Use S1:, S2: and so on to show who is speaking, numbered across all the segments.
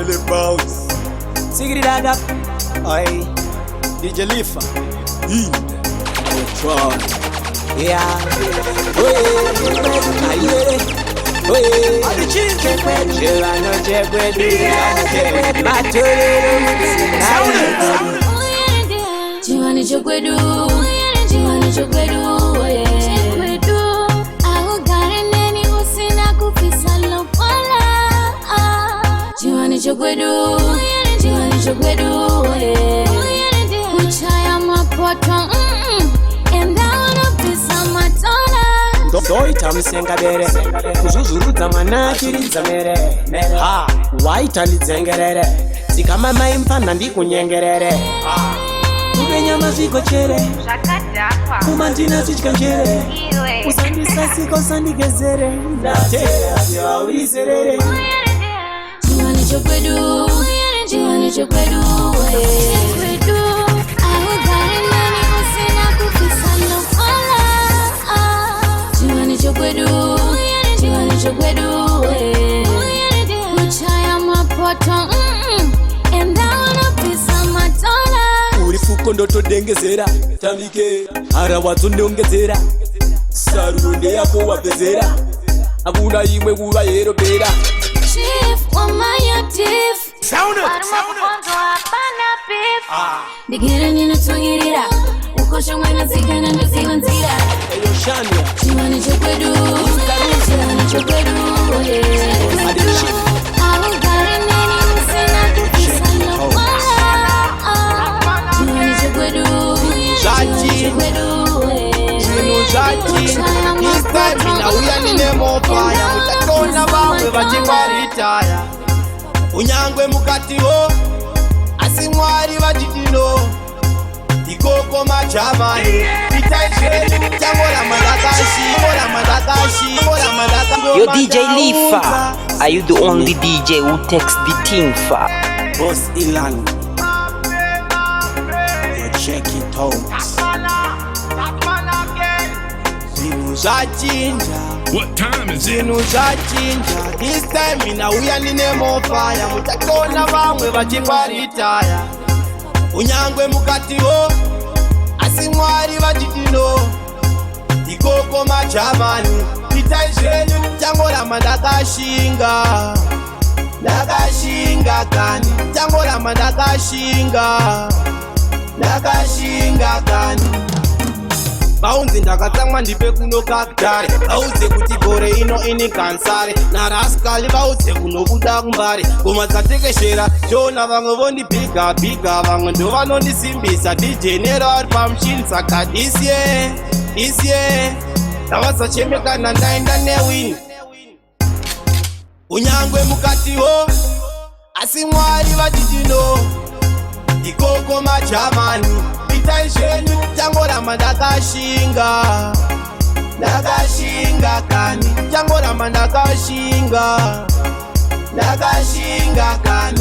S1: Ele bounce. Sigrid Agap. Oi. DJ Lifah. Try. Yeah.
S2: Chekwedu, Chekwedu, Chekwedu, Chekwedu. Ahugareneni usina kufisa lopola. Chekwedu, Chekwedu, Uchaya mapoto, and down a piece of matona.
S1: Doita msengabere, kuzuzuruza manakiriza mere. Ha, waita lidzengerere, sikama maimpana ndikunyengerere. Kugenya maziko chere, kumantina zichkanjere. Usandisa siko sandigezere, ndatea ya uliserere.
S2: Chekwedu, Chekwedu, Chekwedu. Ahugareneni usina kufisa lopola. Chekwedu, Chekwedu, Uchaya mapoto, and down a piece of matona.
S1: Urifuko ndoto dengezera, tamike, harawazo ndongezera. Sarunde yako wapezera, abuna imwe uwa yero bera.
S2: Chief, wamaya tiff.
S1: Sound it!
S2: Warumafonzo hapana beef. Digera nina twangirira, ukosha mwana zika na ndoziwa nzira.
S1: Eyo Shania.
S2: Chekwedu, Chekwedu, Ahugareneni usina kufisa lopola. Chekwedu, Chekwedu,
S3: This time in a we are in a more fire. Mutakona bawe bachiparitaya. Unyangwe mukatiho, asimwari vachitino. Ikoko majamani, itaisheni, jamora madakashi, mora madakashi, mora madakashi.
S4: Yo DJ Lifah, are you the only DJ who takes the thing far?
S1: Boss Ilan. Yo check it out.
S5: What time is it?
S3: This time in a we are in a more fire. Mutakona bawe bachiparitaya. Unyangwe mukatiho, asimwari vachitino. Ikoko majamani, itaisheni, jamora madakashinga. Nakashinga kani, jamora madakashinga. Nakashinga kani. Baunzi ndakatsamwa ndipe kuno kakutare. Bauze kuti gore ino ini kansare. Naraskali bauze kuno kuda kumbare. Goma dzatekeshera, jona vamwe vondipiga piga. Vamwe ndo vanondisimbisa DJ General pamshini saka this year ndavasachemekana ndaenda newini. Unyangwe mukatiho, asimwari vachitino. Ikoko majamani, itaisheni, jangora madakashinga. Nakashinga kani, jangora madakashinga. Nakashinga kani.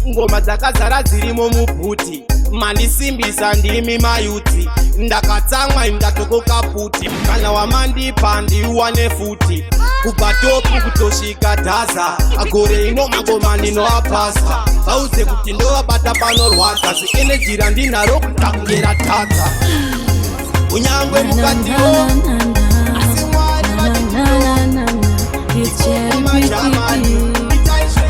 S3: Ngoma dzakazara dzirimo mubhuti, mandisimbisa ndimi mayuti. Ndakatsamwa ndatokoka puti, kana wamandipa ndiwane futi. Kubatopu kutosvika dhaza, agore ino magoma ndinoapasa. Bauze kuti ndovabata panorwadza, zienejira ndinaro kutakungera tadza. Unyangwe mukatiwo, asimwari vachitino.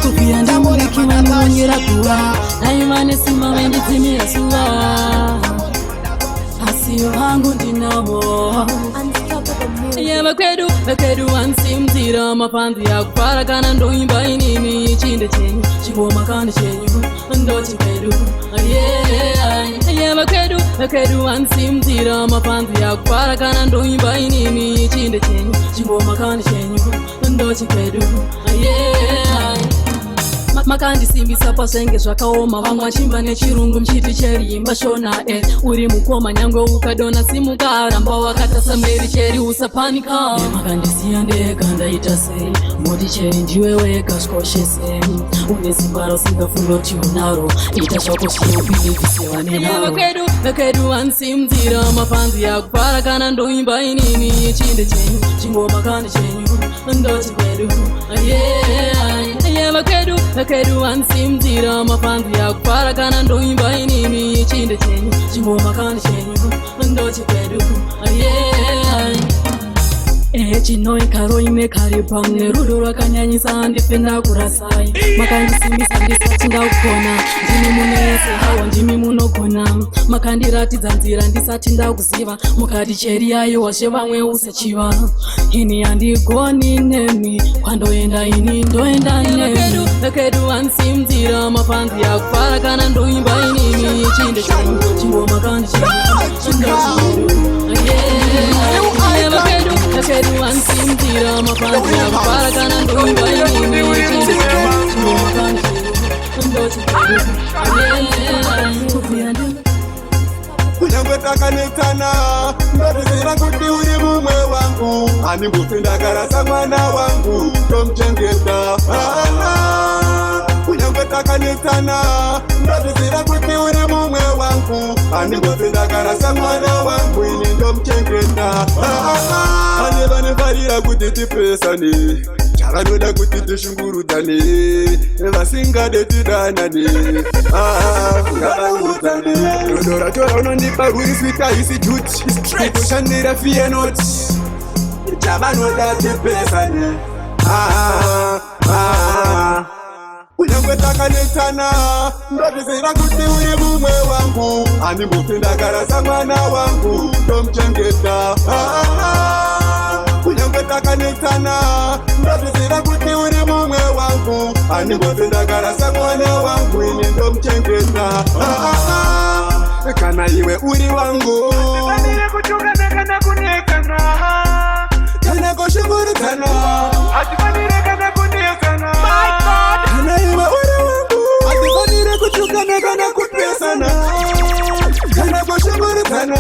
S2: Kupira ndamulikiwa niwonyera kuwa, naimane sima wenditimira suwa. Asiyo hangu ndinabo. Chekwedu ansimzira mapanzi ya kupara kana ndoimba inini chinde chenyu chingoma kandi chenyu ndo Chekwedu. Chekwedu ansimzira mapanzi ya kupara kana ndoimba inini chinde chenyu chingoma kandi chenyu ndo Chekwedu. Makandisimbisa pasenge zvakaoma, vamwe vachimba nechirungu mchiti cherimba shona uri mukoma nyangwe ukadona simukaramba wakatasa mberi cheri usapanika. Makandisiya ndega ndaita sei, moti cheri ndiwe wega skoshese. Une zimbaro singafunga kuti unaro, ita zvako zvinopinivise vanenaro. Chekwedu ansimzira mapanzi yakupara kana ndoimba inini chinde chenyu chingoma kandi chenyu ndo Chekwedu. Chekwedu ansimdzira mapanzi akupara kana ndoimba inini chinde chenyu chingoma kandi chenyu ndo Chekwedu chinoikaro ine kari pamwe rudo rwakanyanyisa ndipenda kurasai makandisimbisa ndisati ndakugona ndimi munese hawa ndimi munogona makandiratidza nzira ndisati ndakuziva mukati cheri yayo washe vamwe usachiva ini handigoni nemi kwandoenda ini ndoenda nemi Chekwedu ansimdzira mapanzi akupara kana ndoimba inini chinde chenyu chingoma kandi chenyu Chekwedu ansimdzira mapanzi akupara kana ndoimba inini chinde chenyu chingoma kandi chenyu ndo Chekwedu
S1: Kunyangwe takanetsana ndotizira kuti uri mumwe wangu handimbofi ndakarasa mwana wangu tomuchengeta Kunyangwe takanetsana ndotizira kuti uri mumwe wangu handimbofi ndakarasa mwana wangu ini ndomuchengeta Pane vanofarira kuti tipesane vanoda kuti tishungurudzane vasingade tidanane ngavaudzane rodo racho raunondipa ruri swika isi juti kutoshandira fear not chavanoda tipesane Kunyangwe takanetsana ndotizira kuti uri mumwe wangu handimbofi ndakarasa mwana wangu tomuchengeta Kunyangwe takanetsana ndotizira kuti uri mumwe wangu handimbofi ndakarasa mwana wangu ini ndomuchengeta kana iwe uri wangu kana kushungurudzana kana iwe uri wangu hatifanire kutukana kana kupesana kana kushungurudzana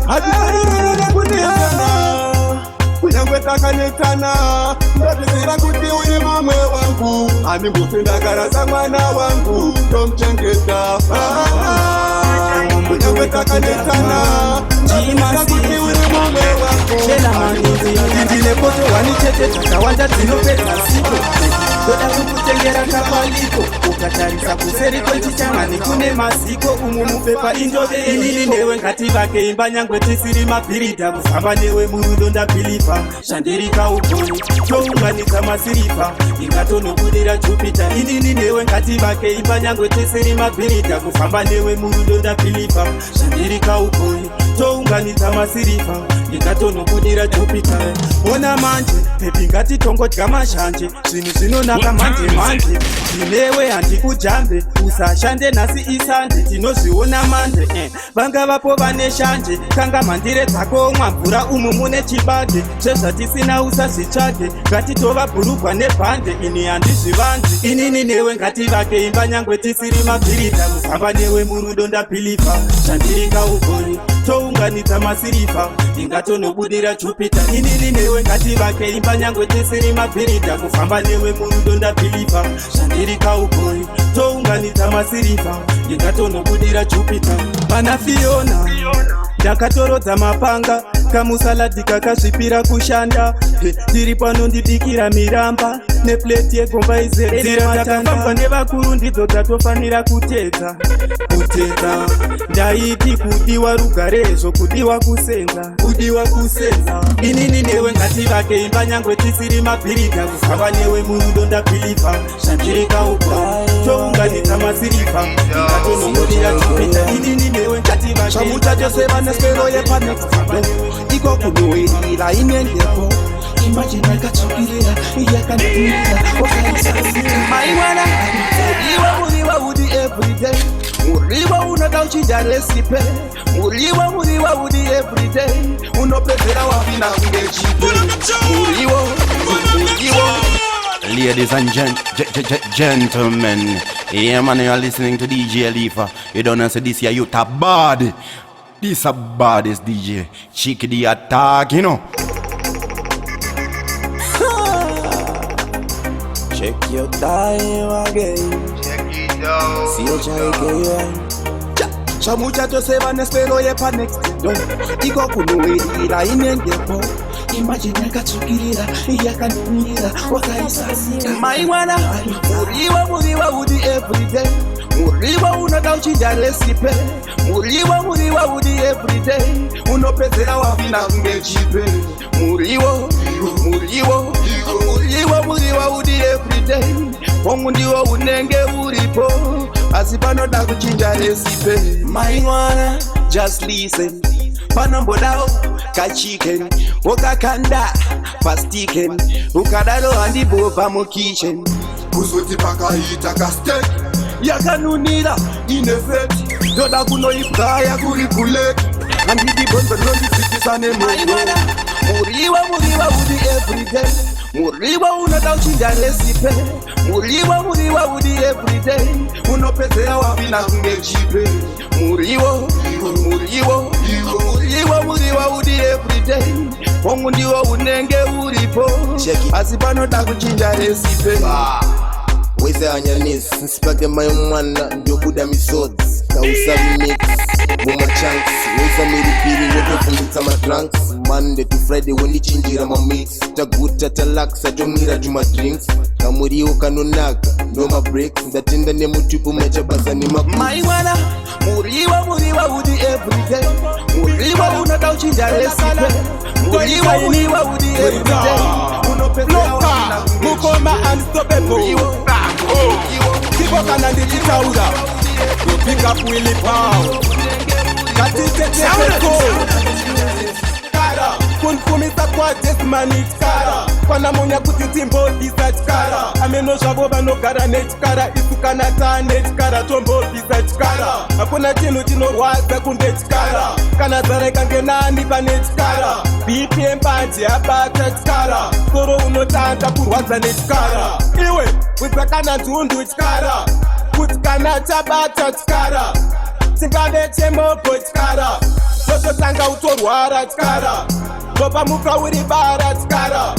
S1: hatifanire kana kunetsana Kunyangwe takanetsana ndotizira kuti uri mumwe wangu handimbofi ndakarasa mwana wangu tomuchengeta Kunyangwe takanetsana ndotizira kuti uri mumwe wangu
S3: ndine poto wanichete takawanda dzinopedza siko ndoda kukutengera kapaliko ukatarisa kuseri kwechichangani kune maziko umu mupepa indove inini newe ngativake imba nyangwe tisiri mabhiridha kufamba newe murudo ndapilipa shandirika ugoni tounganidza masiripa ingatonobudira jupita inini newe ngativake imba nyangwe tisiri mabhiridha kufamba newe murudo ndapilipa shandirika ugoni tounganidza masiripa ingatonobudira jupita ona manje pepi ngatitongodya mashanje zvinhu zvinonaka manje tinewe handikujambe usashande nhasi isande tinozviona mande vanga vapo vane shanje kanga mhandire dzakomwa mvura umu mune chibage zvezvatisina usazvitsvage ngatitova bhurugwa nebhande ini handizvivanzi inini newe ngativake imba nyangwe tisiri mabhiridha kufamba newe murudo ndapilipa shandirika ugoni tounganidza masiripa ingatonobudira jupita inini newe ngativake imba nyangwe tisiri mabhiridha kufamba newe murudo ndapilipa shandirika ugoni tounganidza masiripa ingatonobudira jupita pana Fiona ndakatorodza mapanga kamusaladhi kakasvipira kushanda tiri pano ndibikira miramba nepleti yegomba izere nzira dzakafambwa nevakuru ndidzo dzatofanira kutedza ndaiti kudiwa rugarezvo kudiwa kusenza inini newe ngativake imba nyangwe tisiri mabhiridha kufamba newe murudo ndapilipa shandirika ugoni tounganidza masiripa ingatonobudira jupita inini newe ngativake
S1: Shamucha chose vanespero yepanext iko kunoirira inendepo imagine akatsukirira yakandirira maiwana muriwa udi everyday muriwa unoda uchidya recipe muriwa udi everyday unopedzera wapinda kungechipe muriwo
S6: Ladies and gentlemen, yeah man, you are listening to DJ Lifah. You don't know, so this year you tap bad. This a baddest DJ. Cheeky the attack, you know.
S1: Check your time again.
S7: Check it out.
S1: See you again. Shamucha chose vanespero yepanext iko kunoirira inendepo
S3: imagine yakatsukirira yakanumira wakaisasika maiwana muriwa udi everyday muriwa unoda uchinja resipe muriwa udi everyday unopedzera wapinda kunge chipe muriwa udi everyday wangu ndiwo unenge uripo asi panoda kuchinja resipe maiwana just listen panombodawo kachicken wakakanda pasticken ukadaro handibova mukitchen
S1: kuzoti pakaita kastek
S3: yakanunira inefeti ndoda kunoibwaya kuri kuleki handidibonzo ndonditsikisa nemoyo muriwa udi everyday muriwa unoda uchinja resipe muriwa udi everyday unopedzera wapinda kunge chipe muriwa udi everyday wangu ndiwo unenge uripo asi panoda kuchinja resipe
S7: wese anyanis nsipake mayo mwana ndiobuda misodzi kausavi mix boma chunks wesa miripiri ndotofunditsa matranks Monday to Friday wendichinjira mamix taguta talaksa tomwira tumadrinks kamuriwo kanonaka no mabreaks ndatenda nemutupu machabasa
S3: maiwana muriwa udi everyday muriwa unoda uchinja resipe muriwa udi everyday unopezera mukoma unstoppable Kibo kana ndikitaura You pick up Willie Pow Katiteteteko kunfumisa kwa desmanit kara kwana munya kuti timbo disach kara ameno zvavo vanogara nechikara isu kana taanechikara tombo disach kara hakuna chinhu chinorwadza kunge chikara kana zara ikange nani pane chikara bpm bandi yabata chikara soro unotanga kurwadza nechikara iwe udza kana ndundu chikara kuti kana chabata chikara tingave chemopo chikara tototanga utorwara chikara topamuka uri bara chikara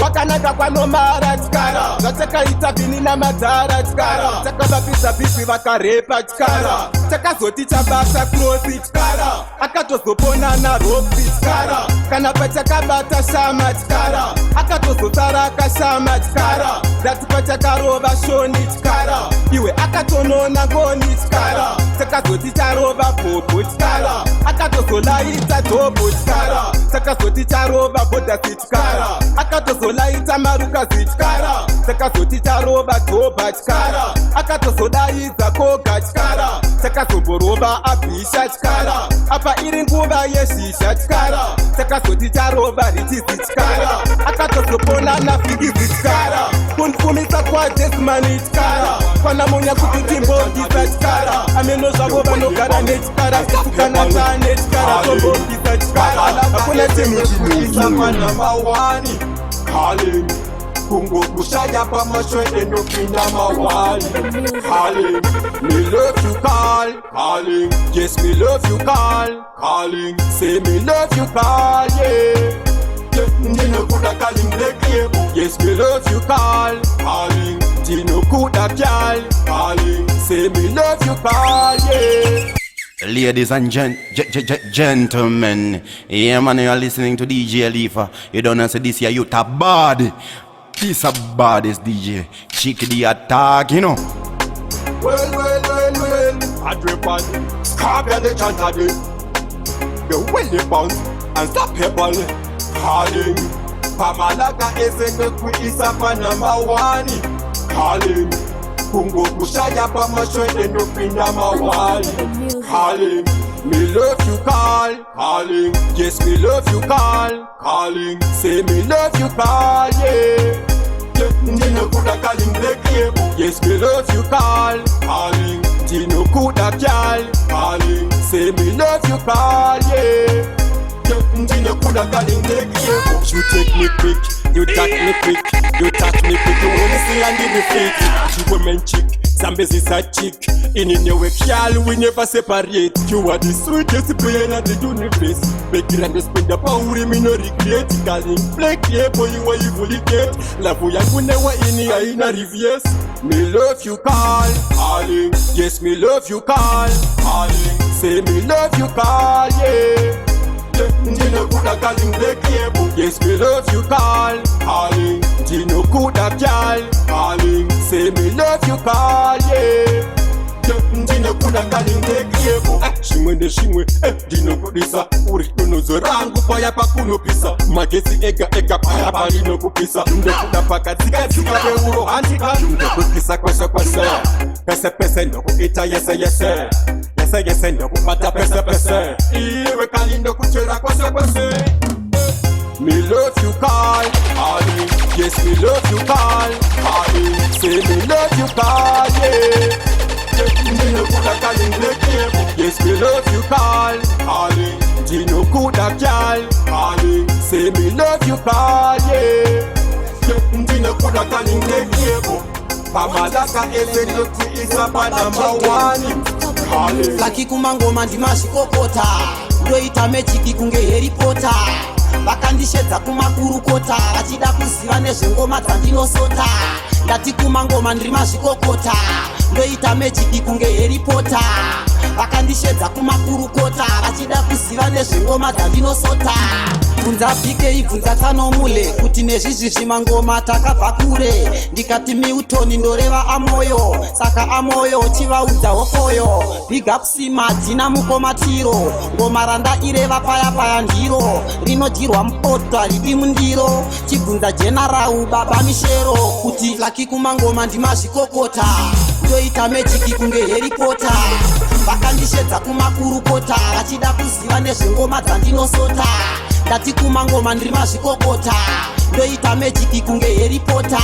S3: wakanaka kwanomara chikara zvatakaita bhini namadhara chikara takavapidza bhipi vakarepa chikara takazoti chabata krosi chikara akatozopona naropi chikara kana pachakabata shama chikara akatozosara akashama chikara ndati pachakarova shoni chikara iwe akatonona ngoni chikara takazoti charova popo chikara akatozolaita dhobo chikara takazoti charova bhodhasi chikara akatozolaita marukazi chikara takazoti charova dhobha chikara akatozodaidza koga chikara takazomborova abhisha chikara apa iri nguva yezhizha chikara takazoti charova richizi chikara akatozopona nafikizi chikara kunfumisa kwa desmani chikara kwana munya kuti timbodisa chikara ameno zvavo vanogara nechikara kana taane chikara tombodisa chikara hakuna chinhu chinisa
S1: manamba wani calling kungokushaya pamashwede ndopinda mawali calling me love you calling yes me love you calling say me love you yeah ndinokuda calling lekie yes me love you calling ndinokuda pyal calling say me love you yeah.
S6: Ladies and gentlemen, yeah man, you are listening to DJ Lifah. You don't know say this year you ta bad. This a baddest DJ. Chekwedu attack, you know.
S1: Well, I drip on Scorpion the chantadi. The Willie bounce and stop your ball. Calling Pamalaka esenge kuisa pa number one. Calling Kungo kushaya pamashwede ndopinda mawali. Calling me love you calling yes me love you calling say me love you yeah ndinokuda calling lekie yes me love you calling ndinokuda pyal calling say me love you yeah ndinokuda calling lekie you take me quick you touch me quick you touch me quick you wanna see and give me fake you woman chick Zambezi is a chick, in your kyal, we never separate. You are the sweetest brain at the universe. Make it and spend the power, we no regret. Calling, black, yeah, boy, you are you fully get. La boya, you never in a reverse. Me love you, calling. Yes, me love you, calling. Say me love you, yeah. Dino kuda calling the cable. Yes, me love you, calling. Dino kuda girl, calling. Say me love you, call, yeah. Dino kuda calling the cable. Shimwe, dino kudisa. Uri unozo rangu paya pa kunopisa. Magesi ega paya pa lino kupisa. Ndo kuda paka zika beuro antika. Ndo kukisa kwasha. Pese ndo kuita yese. Yese ndo kupata pese. Iwe kali ndo kuchera kwasha. Me love you, calling. Yes, me love you, calling. Say me love you, call, yeah. Dino kuda calling the cable. Yes, me love you, calling. Dino kuda girl, calling. Say me love you, call, yeah. Dino kuda calling the cable. Pamalaka ezenoti isapa number 1. Calling.
S3: Laki kumangoma ndimashikokota. Ndoita mechiki kunge Harry Potter. Vakandishedza kumakurukota. Vachida kuziva nezvengoma dzandinosota. Ndati kumangoma ndiri mazvikokota. Ndoita mechiki kunge Harry Potter. Vakandishedza kumakurukota. Vachida kuziva nezvengoma dzandinosota. Bvunza PK bvunza Tanomule kuti nezvizvi zvimangoma takabva kure. Ndikati Milton ndoreva amoyo. Saka amoyo chivaudza hokoyo. Big up Sima dzina mukomatiro. Ngoma randa ireva paya ndiro. Rinodyirwa mupota ridi mundiro. Chibvunza General baba Mishero kuti Laki kumangoma ndimazvikokota. Ndoita mechiki kunge Harry Potter. Vakandishedza kumakurukota. Vachida kuziva nezvengoma dzandinosota. Ndati kumangoma ndiri mazvikokota. Ndoita mechiki kunge Harry Potter.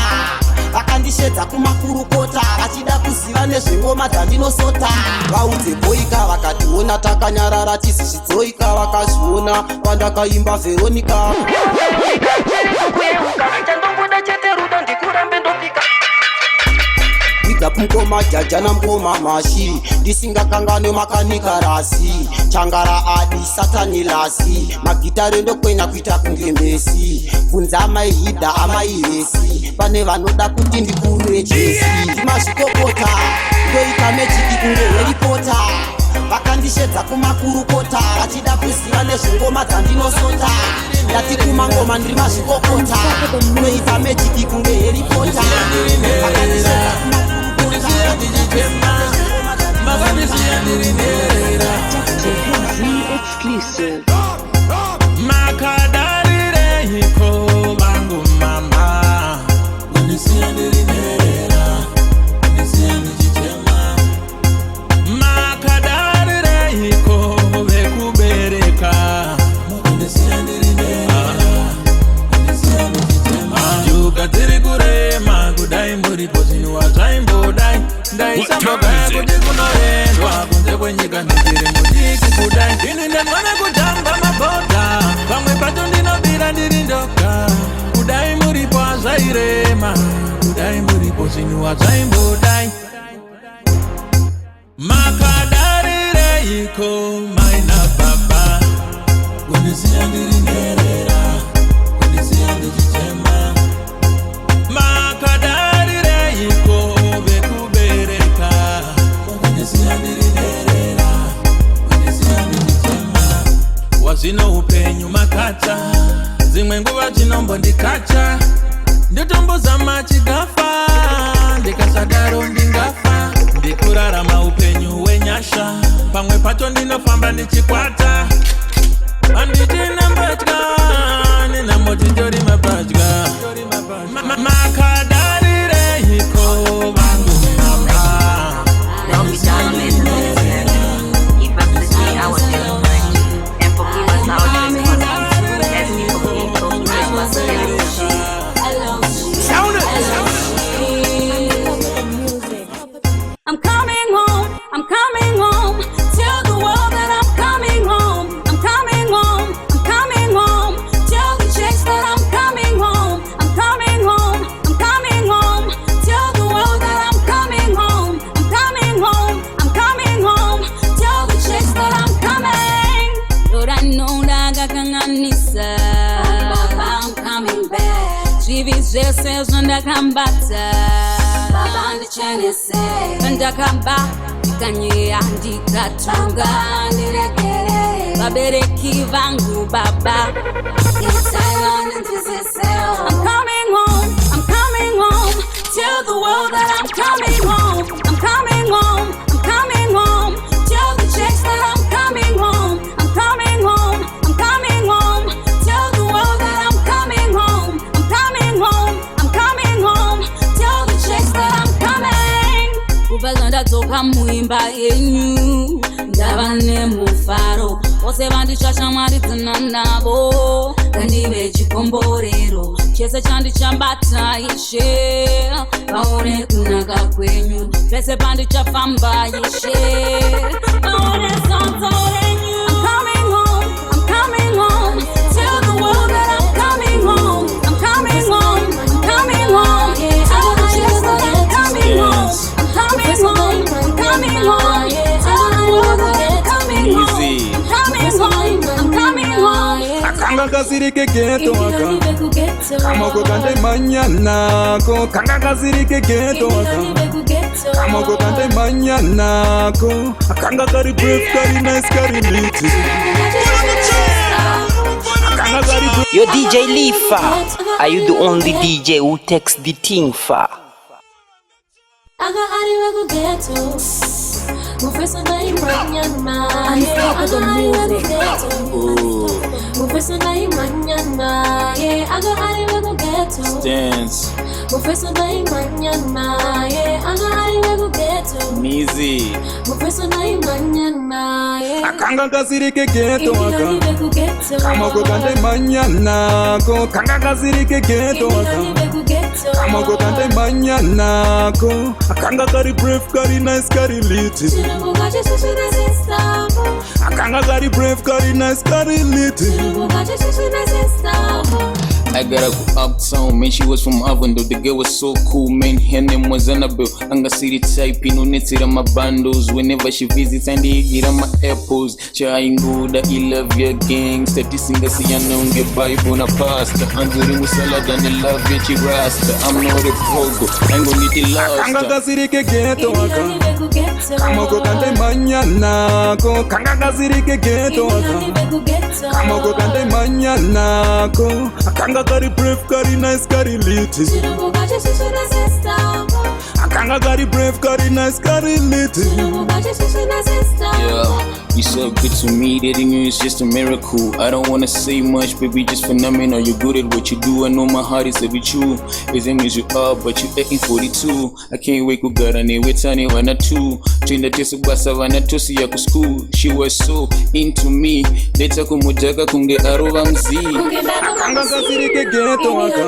S3: Vakandishedza kumakurukota. Vachida kuziva nezvengoma dzandinosota. Vaudze Boyka vakationa takanyarara tisi zvidzoika. Vakazviona pandakaimba Veronica. Mukoma jajana mukoma mashi. Ndisingakangane makanika rasi. Changara adi satani lasi. Magitare ndokwenya kuita kunge Messi. Bvunza amaihidha amaihesi. Pane vanoda kuti ndikurure Jesi. Ndimazvikokota. Ndoita mechiki kunge Harry Potter. Vakandishedza kumakurukota. Vachida kuziva nezvengoma dzandinosota. Ndati kumangoma ndiri mazvikokota. Ndoita mechiki kunge Harry Potter. Vakandishedza
S4: Exclusive.
S5: Makadarire hiko bangu mama. Makadarire hiko vekubereka. Yukatiri kurema kudai mburi posini wazaimbodai. Ndaisamboga kuti kunoendwa kunze kwenyika ndiri mudiki kudai. Ini ndemwana kutamba mabhodha. Pamwe pacho ndinobira ndiri ndoka. Kudai muripo azairema. Kudai muripo sini wazaimbodai. Makadarire iko maina baba. Kunisiya ndiri nerera. Kunisiya ndichitema. Makadarire iko vekubereka. Kunisiya ndiri nerera. Kunisiya ndichitema. Wazino upenyu makata. Zimwe nguva chinombo ndikacha. Ndotomboza machigafa. Ndikasadaro ndingafa. Ndikurarama upenyu wenyasha. Pamwe pacho ndinofamba ndichikwata. Andichina mbatya. Nina motitori mapatya. Makadarire iko bangu mama.
S2: I'm coming home. Tell the world that I'm coming home. I'm coming home. Tell the chicks that I'm coming home. I'm coming home. Tell the world that I'm coming home. I'm coming home. Tell the chicks that I'm coming. Lord, I know that I can answer. I'm coming back. Chivis ndakambata. Baba ndichenese. Ndakamba. Kanye andikatunga. Ndirekere. vabereki vangu baba. I'm coming home, I'm coming home. Tell the world that I'm coming home. I'm coming home, I'm coming home. Tell the chicks that I'm coming home. I'm coming home, I'm coming home. Tell the world that I'm coming home. I'm coming home, I'm coming home. Tell the chicks that I'm coming. Ubazanda toka muimba yenyu. Ndavane mufaro. Ose vandishasha mwari tinanabo. Kandive chikomborero. Chese chandi chambata ishe. Vaone kunaka kwenyu. Pese pandichafamba ishe. Vaone sonto renyu. I'm coming home, I'm coming home. Tell the world that I'm coming home. I'm coming home, I'm coming home. Tell the chicks that I'm coming home. I'm coming home, I'm coming home. Tell the world that I'm coming home. I'm coming home.
S1: Akanga kasirike geto aka Kamoko kante manyanako Kanga kasirike geto aka Kamoko kante manyanako Akanga kari brave, kari nice, kari lit.
S4: Yo DJ Lifah, are you the only DJ who takes the thing far?
S8: Aga ari wego ghetto. Mufesa na imanyana. Aga ari wego ghetto. Mufesa na imanyana. Aga ari wego ghetto.
S5: Dance.
S8: Mufesa na imanyana. Aga ari wego ghetto.
S5: Easy.
S8: Mufesa na imanyana.
S1: Akanga kasirike geto aka Kamoko kante manyanako Kanga kasirike geto aka Kamoko kante manyanako Akanga kari brave, kari nice, kari lit. Akanga kari brave, kari nice, kari lit.
S5: I gotta go uptown, man, she was from Oven, though the girl was so cool, man, her name was Annabelle. Anga city type, you know, netted on my bundles. Whenever she visits and they get on my apples. Trying good, I love your gang. Steady singer, see I know, get Bible on a pasta. Anzuri musala, and the love get you rasta. I'm not a pogo, I'm gonna need the love.
S1: Kanga kasirike geto aka Kamoko kante manyanako Kanga kasirike geto aka Kamoko kante manyanako Akanga kari brave, kari nice, kari lit. Akanga kari brave, kari nice, kari lit.
S5: Yeah, you so good to me, dating you is just a miracle. I don't wanna say much, baby, just phenomenal. You're good at what you do, I know my heart is every true. As long as you are, but you 1842. I can't wait to get on it with Tani when I two. Train the test of Basavana to see you school. She was so into me. They talk Mujaka Kunge Arovamzi.
S1: Akanga kasirike geto aka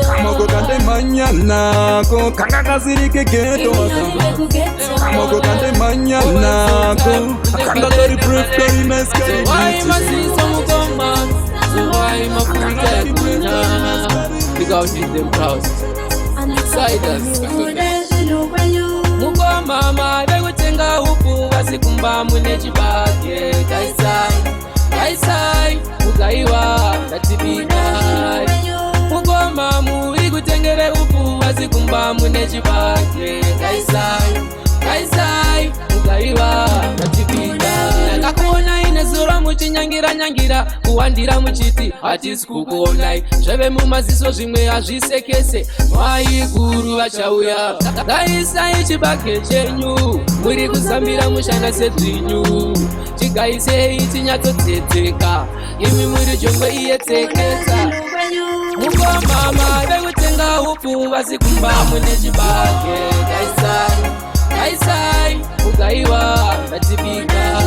S1: Kamoko kante manyanako Kanga kasirike geto aka Kamoko kante manyanako Akanga kari brave, kari nice, kari lit.
S9: Mama, bekutenga upu wasikumba mune chibage kaisai ukaiwa tatibika mukoma muri kutengere upu wasikumba mune chibage kaisai ukaiwa tatibika kakona inezura muchinyangira kuwandira muchiti hatisi kukonai zveve mumaziso zvimwe hazvisekese mai guru vachauya gaisai chibage chenyu muri kuzambira mushanda sedzvinyu chigaisei chinyatsotsetseka imi muri jongwe iyetsekesa mukomama vekutenga upu vasikumba mune chibage kaisai ukaiwa tatibika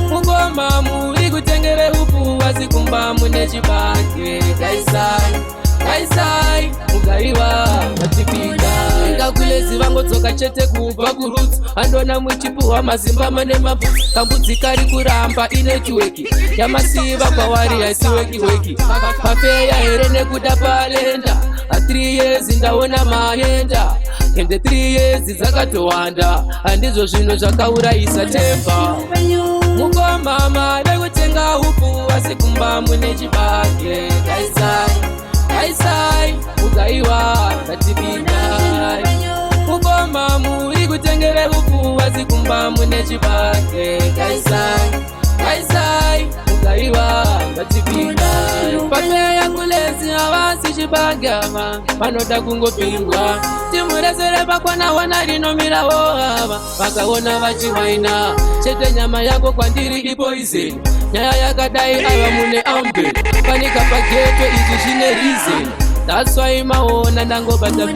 S9: mukoma muri kutengere upu wasikumba mune chibage kaisai ukaiwa tatibika ngakulezi vangotsoka chete kubva kurutsi andona muchipuhwa mazimba mane mabvudzi kambudzi kari kuramba ine kiweki yamasiva kwawari haisiwekiweki pafeya here nekuda palenda 3 years ndaona maenda ende 3 years dzakatowanda handizvo zvinhu zvakaurayisa temba mukomama vekutenga upu wasikumba mune chibage kaisai ukaiwa tatibika mukoma muri kutengere upu wasikumba mune chibage kaisai kaisai mukaiwa ngatipinda pame yangu lezi avasi chibagama panoda kungopingwa timurezere pakwana wana rinomira wohava vakaona vachiwaina chete nyama yako kwandiri ipoizeni nyaya yakadai ava mune aumbe panika pageto ichi zvine reason that's why maona ndangobata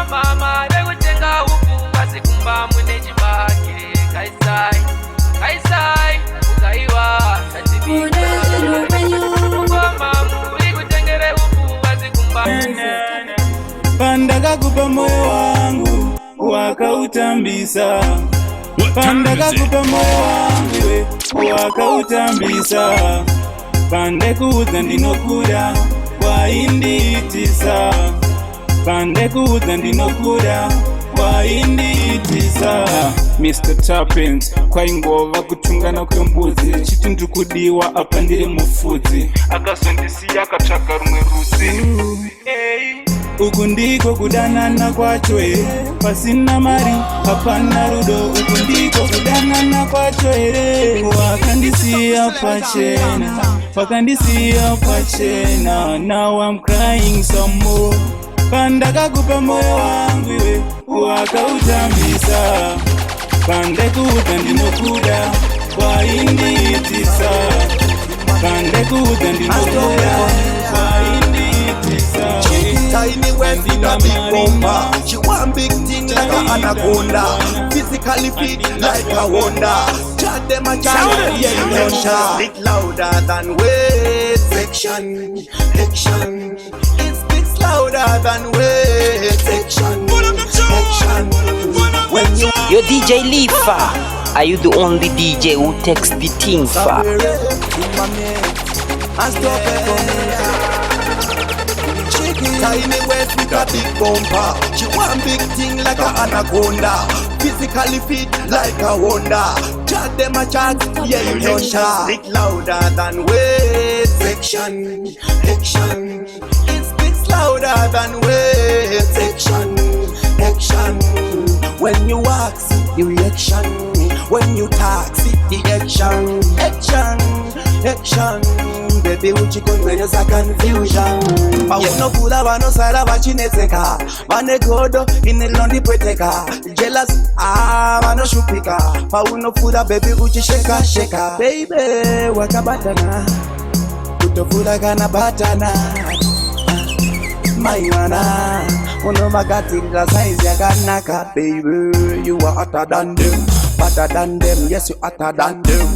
S9: mama vekutenga uku pasikumba mune chibage kaisai kaisai ukaiwa katipinda
S5: pandakakupa moyo wangu wakautambisa pandakakupa moyo wangu wakautambisa pandekuudza ndinokuda wainditisa pandekuudza ndinokuda wainditisa Mr. Tappins kwaingova kutungana kwembudzi chiti ndikudiwa apa ndiri mufudzi akazondisiya akatsvaga rumwe rudzi uku ndiko kudanana kwacho pasina mari hapana rudo uku ndiko kudanana kwacho wakandisiya pachena wakandisiya pachena now I'm crying some more pandakakupa moyo wangu iwe wakautambisa pandekuudza ndinokuda wainditisa pandekuudza ndinokuda wainditisa
S1: Tiny West in a big bomber. She want big thing like a anaconda. Physically fit like a wonder. Chat them a chat, yeah you don't shout. Speak louder than weight. Section, action. It speaks louder than weight. Section, action. When you
S4: Yo DJ Lifah, are you the only DJ who takes the thing far?
S1: Tiny West with a big bumper. She want big thing like a anaconda. Physically fit like a wonder. Chat them a chat, yeah you don't shout. Speak louder than weight. Section, action. It speaks louder than weight. Section, action. When you walk, see the reaction. When you talk, see the action. Action, action. Baby uchikonzeresa confusion paunokula vanosara vachinetseka vane godo inelondipweteka jealous vanoshupika paunofura baby uchisheka baby wakabatana kutofura kana batana maiwana unovakatirira size yakanaka baby you are hotter than them, yes you hotter than them.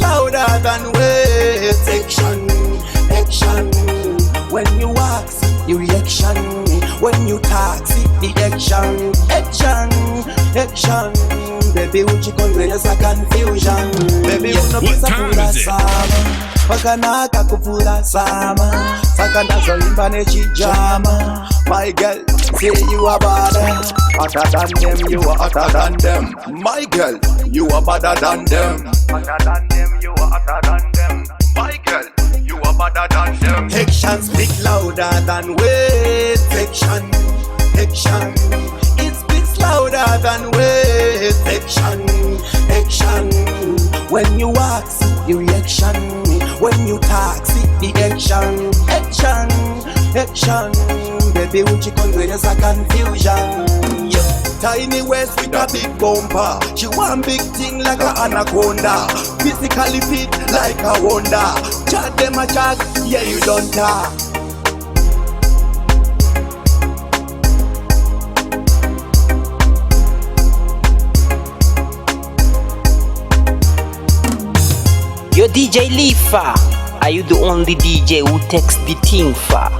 S1: Louder than weight. Action, action. When you walk, see the reaction. When you talk, see the action. Action, action. Baby, uchikonzeresa confusion. Baby, unopisa pula sama pakanaka kupula sama saka ndazoimba nechijama. My girl, say you are better than them, you are hotter than them. My girl, you are better than them. Hotter than them, you are hotter than them. My girl, you are better than them. Action speak louder than weight. Action, action. It speaks louder than weight. Action, action. When you walk, see the reaction. When you talk, see the action. Action, action. Baby, uchikonzeresa confusion. Tiny West with a big bumper. She want big thing like a anaconda. Physically fit like a wonder. Chat them a chat, yeah you don't talk.
S4: Yo DJ Lifah, are you the only DJ who takes the thing far?